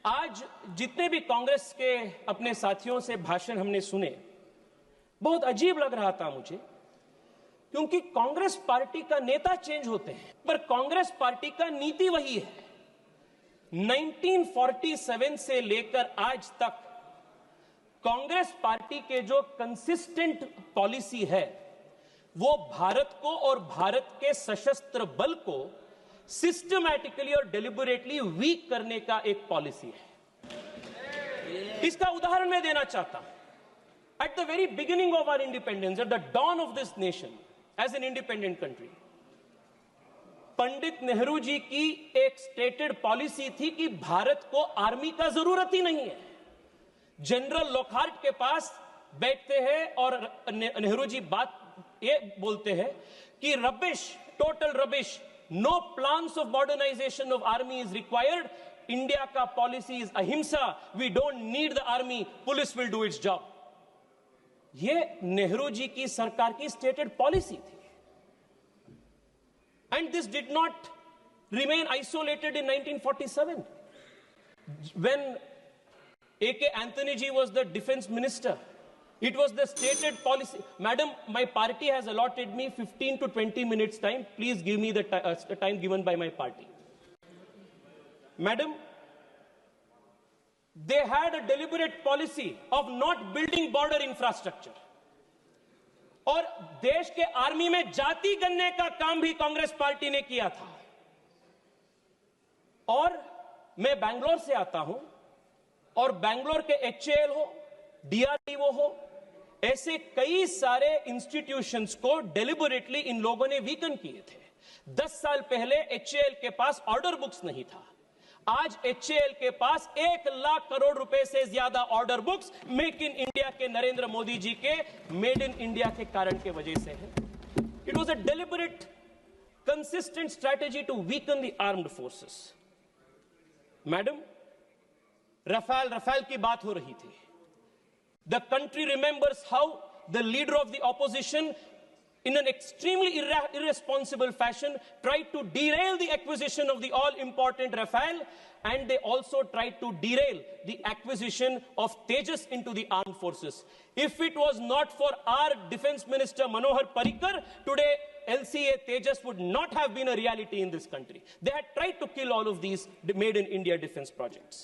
आज जितने भी कांग्रेस के अपने साथियों से भाषण हमने सुने, बहुत अजीब लग रहा था मुझे, क्योंकि कांग्रेस पार्टी का नेता चेंज होते हैं पर कांग्रेस पार्टी का नीति वही है। 1947 से लेकर आज तक कांग्रेस पार्टी के जो कंसिस्टेंट पॉलिसी है वो भारत को और भारत के सशस्त्र बल को सिस्टमैटिकली और डेलिबरेटली वीक करने का एक पॉलिसी है। इसका उदाहरण मैं देना चाहता हूं। At the very beginning of our independence, at the dawn of this nation, as an independent country, Pandit Nehru ji की एक स्टेटेड पॉलिसी थी कि भारत को आर्मी का जरूरत ही नहीं है। जनरल लॉकहार्ट के पास बैठते हैं और नेहरू जी बात ये बोलते हैं कि rubbish, total rubbish, no plans of modernisation of army is required, India का पॉलिसी इज अहिंसा, we don't need the army, police will do its job. ये नेहरू जी की सरकार की स्टेटेड पॉलिसी थी। And this did not remain isolated in 1947 when A.K. Anthony ji was the defense minister. It was the stated policy. Madam, my party has allotted me 15 to 20 minutes time. Please give me the time given by my party. Madam, they had a deliberate policy of not building border infrastructure. और देश के army में जाति गणने का काम भी Congress party ने किया था। और मैं बैंगलोर से आता हूं और बैंगलोर के HAL हो, DRDO हो, ऐसे कई सारे इंस्टीट्यूशंस को डेलिबरेटली इन लोगों ने वीकन किए थे। 10 साल पहले HAL के पास ऑर्डर बुक्स नहीं था। आज HAL के पास 1 लाख करोड़ रुपए से ज्यादा order books make in India के नरेंद्र मोदी जी के मेड इन इंडिया के कारण के वजह से है। It was a deliberate consistent strategy to weaken the armed forces. Madam, Rafale की बात हो रही थी। The country remembers how the leader of the opposition in an extremely irresponsible fashion tried to derail the acquisition of the all-important Rafale, and they also tried to derail the acquisition of Tejas into the armed forces. If it was not for our defense minister Manohar Parrikar, today LCA Tejas would not have been a reality in this country. They had tried to kill all of these made in India defense projects.